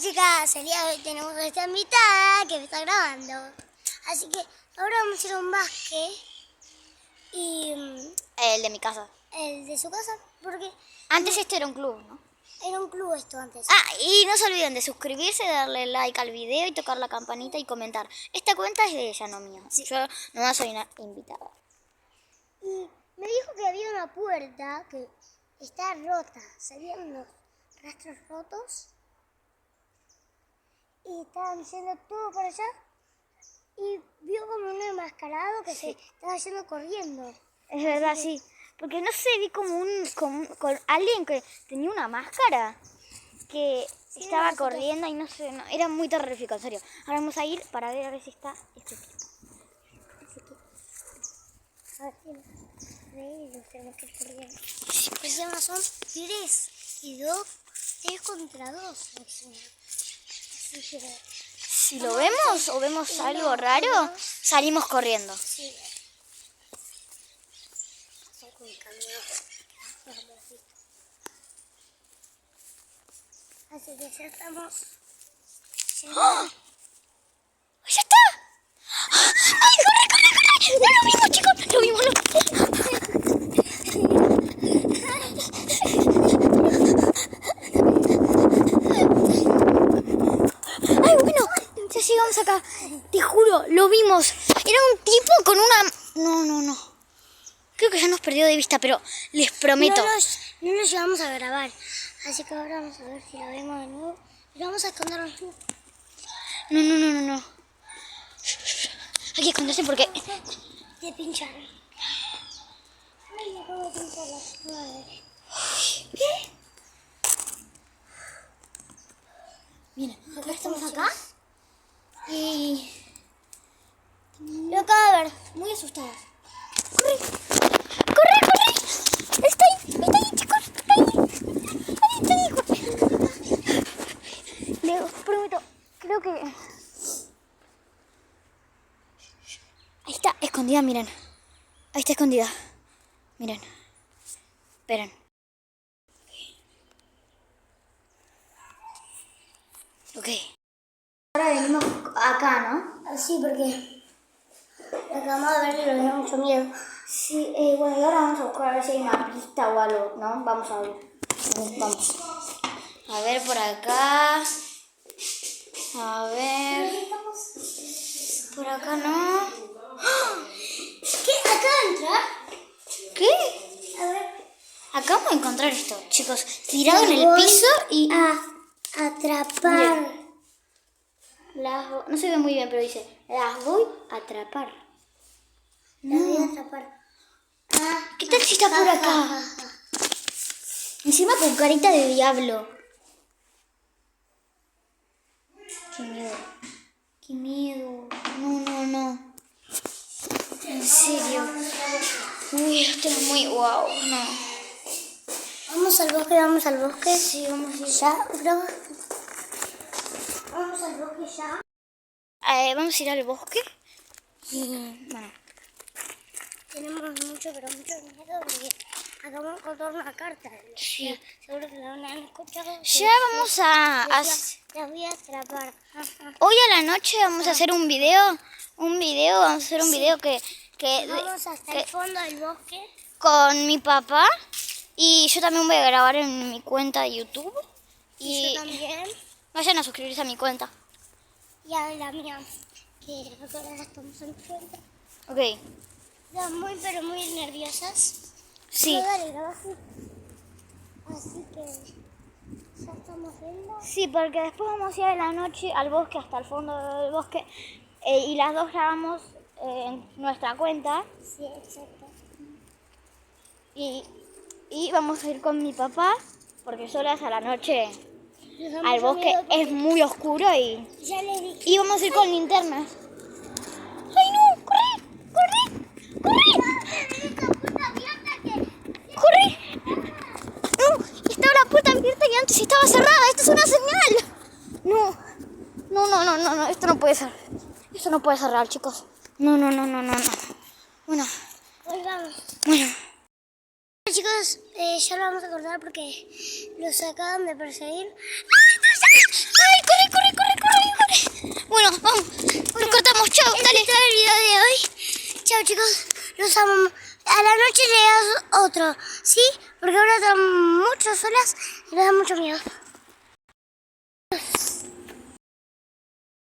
chicas, el día de hoy tenemos a esta invitada que me está grabando. Así que ahora vamos a ir a un bosque y El de mi casa. el de su casa, porque Antes esto era un club, ¿no? era un club esto antes. Ah, y no se olviden de suscribirse, darle like al video y tocar la campanita y comentar. Esta cuenta es de ella, no mía. Sí. Yo nomás soy una invitada. Y me dijo que había una puerta que está rota, salían los rastros rotos y estaban yendo todo para allá y vio como un enmascarado que se estaba yendo corriendo. Es verdad, sí. Porque no sé, vi como con alguien que tenía una máscara que Sí, estaba no, corriendo y no sé, no, era muy terrorífico, en serio. Ahora vamos a ir para ver a ver si está este tipo. A ver, los tenemos que ir corriendo. Encima son 3 y 2, 3 contra 2. Así que Si lo vemos o vemos algo raro, salimos corriendo. sí. Pasó con el camión. Así que ya estamos. ¡Oh! ¡Ya está! ¡Ay, corre, corre, corre! ¡No lo vimos, chicos! ¡Lo vimos! ¡Ay, bueno! Ya llegamos acá. Te juro, lo vimos. Era un tipo con una... No. Creo que ya nos perdió de vista, pero les prometo. No los llevamos a grabar. Así que ahora vamos a ver si lo vemos de nuevo. Pero vamos a escondernos. No. Hay que esconderse porque... De pinchar. Ay, me acabo de pinchar la madre. ¿Qué? Mira, Acá estamos acá. y... Lo acabo de ver. Muy asustada. ¡Corre! ¡Corre! ¡Está ahí, chicos! ¡Está ahí! ¡Corre! Les prometo, creo que... Ahí está, escondida, miren. Ahí está escondida. Miren. Esperen. Ok. Ahora venimos acá, ¿no? Sí, porque lo acabamos de ver y nos dio mucho miedo. Sí, bueno, y ahora vamos a buscar a ver si hay una pista o algo, ¿no? Vamos a ver. Vamos. A ver por acá. A ver. Por acá no. ¿Qué? ¿Acá entrar? ¿Qué? A ver. Acabamos de encontrar esto, chicos. Tirado en el Voy piso y... a atrapar. No se ve muy bien, pero dice, las voy a atrapar. Las voy a atrapar. ¿Qué tal si está por acá? Encima con carita de diablo. Qué miedo. Qué miedo. No. En serio. Uy, esto es muy guau. No. Vamos al bosque. Sí, vamos a ir. Ya, bro. Vamos al bosque ya. Vamos a ir al bosque. Y bueno. Tenemos mucho miedo porque acabamos de encontrar una carta. Sí. Seguro que la van a escuchar. Ya vamos a... Las voy a atrapar. Hoy a la noche vamos a hacer un video. Vamos a hacer un video que Vamos hasta el fondo del bosque. con mi papá. Y yo también voy a grabar en mi cuenta de YouTube. Y yo también. Vayan a suscribirse a mi cuenta. Y a la mía. Que ahora estamos en cuenta. Ok. Estamos muy, pero muy nerviosas. Sí. Pero dale, graba así que ya estamos viendo. Sí, porque después vamos a ir a la noche al bosque, hasta el fondo del bosque. Y las dos grabamos en nuestra cuenta. Sí, exacto. Y vamos a ir con mi papá, porque solas a la noche Nos da al mucho bosque miedo porque es muy oscuro y ya le dije. y vamos a ir con linternas. ¡Ay, no! ¡Corre! ¡Corre! ¡No! Estaba la puerta abierta y antes estaba cerrada. ¡Esto es una señal! No. Esto no puede ser. Esto no puede ser real, chicos. No. Bueno. Volvamos. Bueno. Chicos, ya lo vamos a cortar porque los acaban de perseguir. ¡Ay, corre! Chao chicos, los amo. A la noche le das otro, ¿sí? Porque ahora están muchas olas y me da mucho miedo.